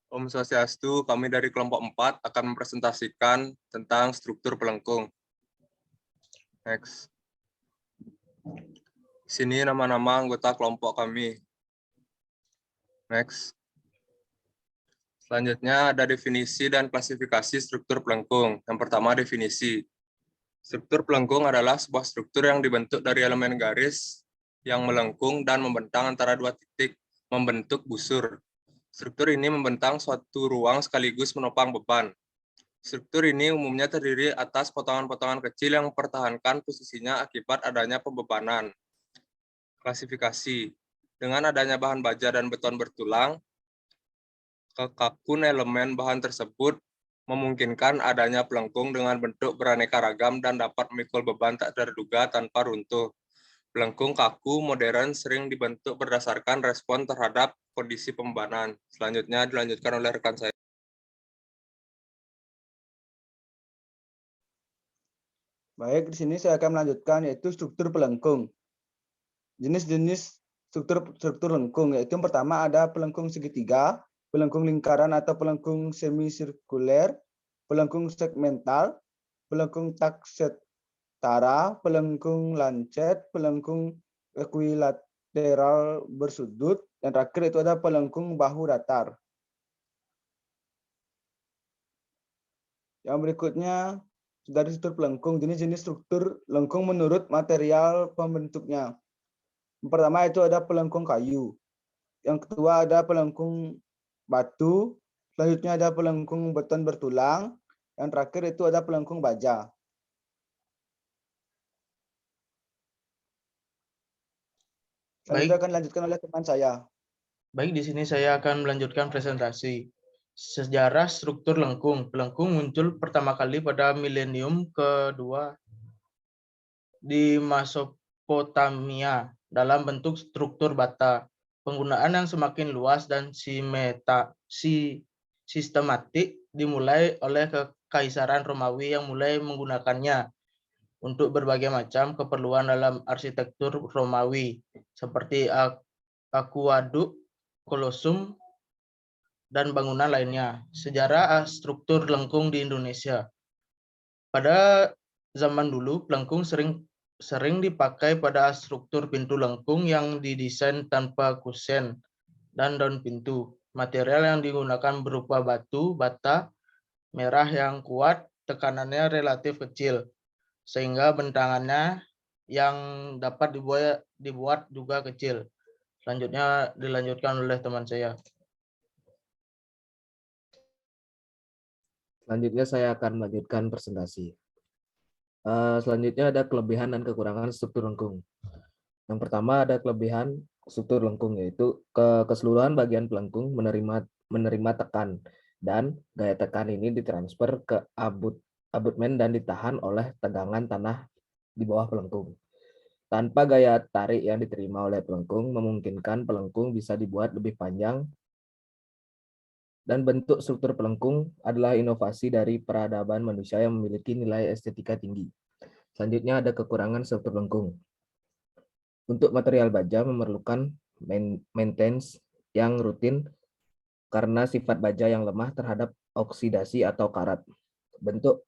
Om Swastiastu, kami dari kelompok 4 akan mempresentasikan tentang struktur pelengkung. Next. Sini nama-nama anggota kelompok kami. Next. Selanjutnya ada definisi dan klasifikasi struktur pelengkung. Yang pertama definisi. Struktur pelengkung adalah sebuah struktur yang dibentuk dari elemen garis yang melengkung dan membentang antara dua titik, membentuk busur. Struktur ini membentang suatu ruang sekaligus menopang beban. Struktur ini umumnya terdiri atas potongan-potongan kecil yang mempertahankan posisinya akibat adanya pembebanan. Klasifikasi. Dengan adanya bahan baja dan beton bertulang, kekakun elemen bahan tersebut memungkinkan adanya pelengkung dengan bentuk beraneka ragam dan dapat memikul beban tak terduga tanpa runtuh. Pelengkung kaku modern sering dibentuk berdasarkan respon terhadap kondisi pembebanan. Selanjutnya dilanjutkan oleh rekan saya. Baik, di sini saya akan melanjutkan yaitu struktur pelengkung. Jenis-jenis struktur lengkung yaitu yang pertama ada pelengkung segitiga, pelengkung lingkaran atau pelengkung semisirkuler, pelengkung segmental, pelengkung tak setara, pelengkung lancet, pelengkung equilateral bersudut, dan terakhir itu ada pelengkung bahu datar. Yang berikutnya dari struktur pelengkung, jenis-jenis struktur lengkung menurut material pembentuknya. Yang pertama itu ada pelengkung kayu. Yang kedua ada pelengkung batu. Selanjutnya ada pelengkung beton bertulang. Yang terakhir itu ada pelengkung baja. Selanjutnya akan dilanjutkan oleh teman saya. Baik, di sini saya akan melanjutkan presentasi. Sejarah struktur lengkung. Pelengkung muncul pertama kali pada milenium kedua di Mesopotamia dalam bentuk struktur bata. Penggunaan yang semakin luas dan sistematik dimulai oleh Kekaisaran Romawi yang mulai menggunakannya untuk berbagai macam keperluan dalam arsitektur Romawi, seperti akuaduk, kolosum, dan bangunan lainnya. Sejarah struktur lengkung di Indonesia. Pada zaman dulu, pelengkung sering dipakai pada struktur pintu lengkung yang didesain tanpa kusen dan daun pintu. Material yang digunakan berupa batu bata merah yang kuat, tekanannya relatif kecil, sehingga bentangannya yang dapat dibuat juga kecil. Selanjutnya dilanjutkan oleh teman saya. Selanjutnya saya akan melanjutkan presentasi. Selanjutnya ada kelebihan dan kekurangan struktur lengkung. Yang pertama ada kelebihan struktur lengkung, yaitu keseluruhan bagian pelengkung menerima tekan, dan gaya tekan ini ditransfer ke abutmen dan ditahan oleh tegangan tanah di bawah pelengkung. Tanpa gaya tarik yang diterima oleh pelengkung, memungkinkan pelengkung bisa dibuat lebih panjang, dan bentuk struktur pelengkung adalah inovasi dari peradaban manusia yang memiliki nilai estetika tinggi. Selanjutnya ada kekurangan struktur lengkung. Untuk material baja memerlukan maintenance yang rutin karena sifat baja yang lemah terhadap oksidasi atau karat. Bentuk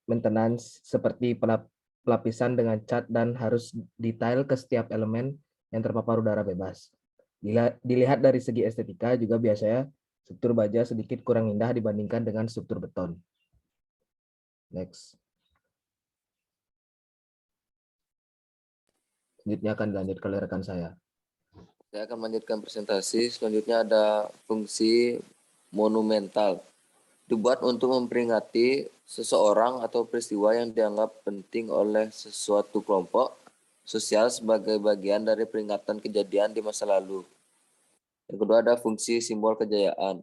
maintenance seperti pelapisan dengan cat dan harus detail ke setiap elemen yang terpapar udara bebas. Dilihat dari segi estetika juga biasanya struktur baja sedikit kurang indah dibandingkan dengan struktur beton. Next. Selanjutnya akan dilanjutkan oleh rekan saya. Saya akan melanjutkan presentasi. Selanjutnya ada fungsi monumental. Dibuat untuk memperingati seseorang atau peristiwa yang dianggap penting oleh sesuatu kelompok sosial sebagai bagian dari peringatan kejadian di masa lalu. Yang kedua ada fungsi simbol kejayaan.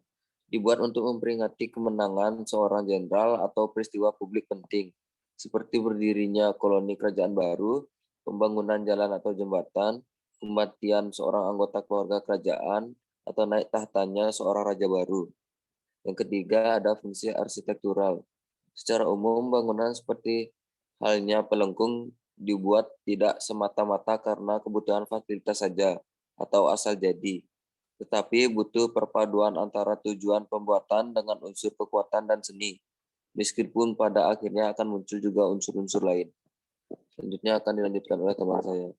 Dibuat untuk memperingati kemenangan seorang jenderal atau peristiwa publik penting, seperti berdirinya koloni kerajaan baru, pembangunan jalan atau jembatan, kematian seorang anggota keluarga kerajaan, atau naik tahtanya seorang raja baru. Yang ketiga ada fungsi arsitektural. Secara umum bangunan seperti halnya pelengkung dibuat tidak semata-mata karena kebutuhan fasilitas saja atau asal jadi, tetapi butuh perpaduan antara tujuan pembuatan dengan unsur kekuatan dan seni. Meskipun pada akhirnya akan muncul juga unsur-unsur lain. Selanjutnya akan dilanjutkan oleh teman saya.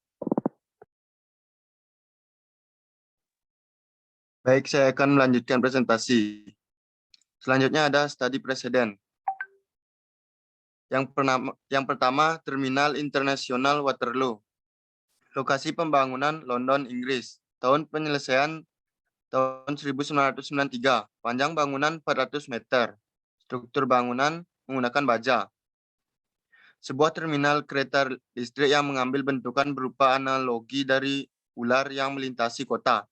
Baik, saya akan melanjutkan presentasi. Selanjutnya ada studi preseden. Yang pertama, Terminal Internasional Waterloo. Lokasi pembangunan London, Inggris. Tahun penyelesaian tahun 1993. Panjang bangunan 400 meter. Struktur bangunan menggunakan baja. Sebuah terminal kereta listrik yang mengambil bentukan berupa analogi dari ular yang melintasi kota.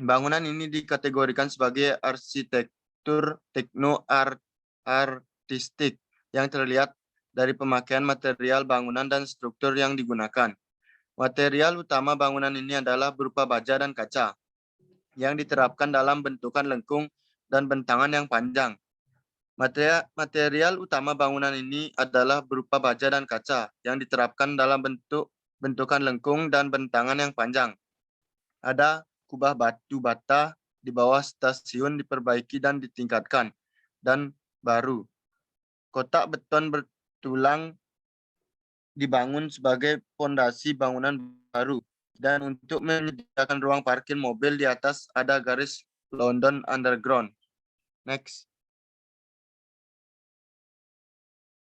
Bangunan ini dikategorikan sebagai arsitektur tekno-artistik yang terlihat dari pemakaian material bangunan dan struktur yang digunakan. Material utama bangunan ini adalah berupa baja dan kaca yang diterapkan dalam bentukan lengkung dan bentangan yang panjang. Material utama bangunan ini adalah berupa baja dan kaca yang diterapkan dalam bentukan lengkung dan bentangan yang panjang. Ada kubah batu bata di bawah stasiun diperbaiki dan ditingkatkan dan baru. Kotak beton bertulang dibangun sebagai fondasi bangunan baru dan untuk menyediakan ruang parkir mobil di atas ada garis London Underground. Next.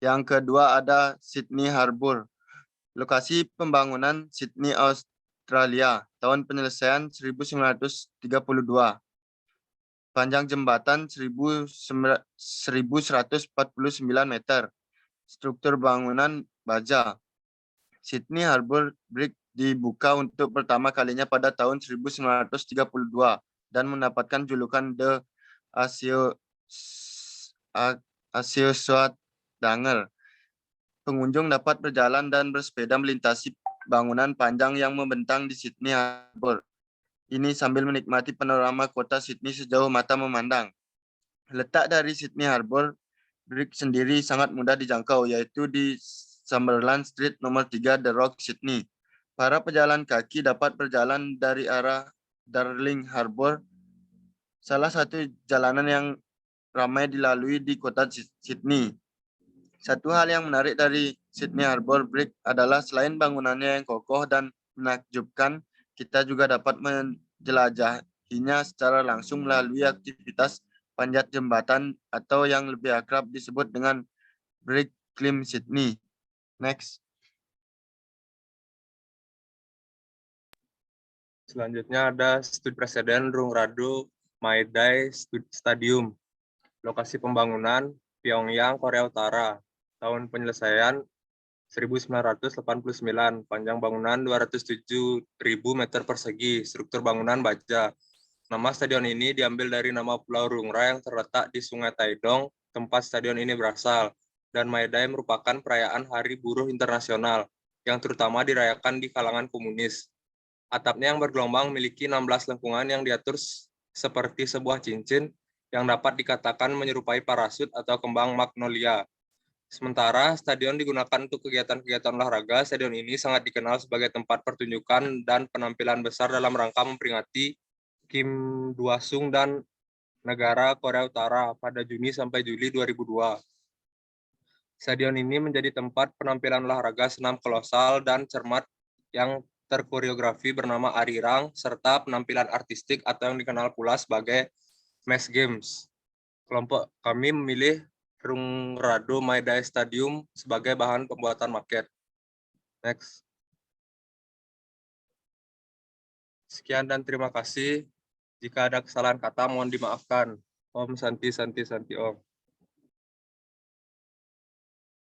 Yang kedua ada Sydney Harbour. Lokasi pembangunan Sydney, Australia. Tahun penyelesaian 1932. Panjang jembatan 1149 meter. Struktur bangunan baja. Sydney Harbour Bridge dibuka untuk pertama kalinya pada tahun 1932 dan mendapatkan julukan The Ascot Dangle. Pengunjung dapat berjalan dan bersepeda melintasi bangunan panjang yang membentang di Sydney Harbour. Ini sambil menikmati panorama kota Sydney sejauh mata memandang. Letak dari Sydney Harbour Bridge sendiri sangat mudah dijangkau, yaitu di Summerland Street nomor 3 The Rock, Sydney. Para pejalan kaki dapat berjalan dari arah Darling Harbour, salah satu jalanan yang ramai dilalui di kota Sydney. Satu hal yang menarik dari Sydney Harbour Bridge adalah selain bangunannya yang kokoh dan menakjubkan, kita juga dapat menjelajahinya secara langsung melalui aktivitas panjat jembatan atau yang lebih akrab disebut dengan Brick Climb Sydney. Next. Selanjutnya ada studi preseden Rung Radu Maidai Stadium. Lokasi pembangunan Pyongyang, Korea Utara. Tahun penyelesaian 1989. Panjang bangunan 207.000 meter persegi. Struktur bangunan baja. Nama stadion ini diambil dari nama Pulau Rungra yang terletak di Sungai Taedong, tempat stadion ini berasal. Dan Maidai merupakan perayaan Hari Buruh Internasional yang terutama dirayakan di kalangan komunis. Atapnya yang bergelombang memiliki 16 lengkungan yang diatur seperti sebuah cincin yang dapat dikatakan menyerupai parasut atau kembang magnolia. Sementara stadion digunakan untuk kegiatan-kegiatan olahraga, stadion ini sangat dikenal sebagai tempat pertunjukan dan penampilan besar dalam rangka memperingati Kim Daesung dan negara Korea Utara pada Juni sampai Juli 2002. Stadion ini menjadi tempat penampilan olahraga senam kolosal dan cermat yang terkoreografi bernama Arirang, serta penampilan artistik atau yang dikenal pula sebagai Mass Games. Kelompok kami memilih Rung Radu Maidai Stadium sebagai bahan pembuatan maket. Next. Sekian dan terima kasih. Jika ada kesalahan kata mohon dimaafkan. Om Santi Santi Santi Om.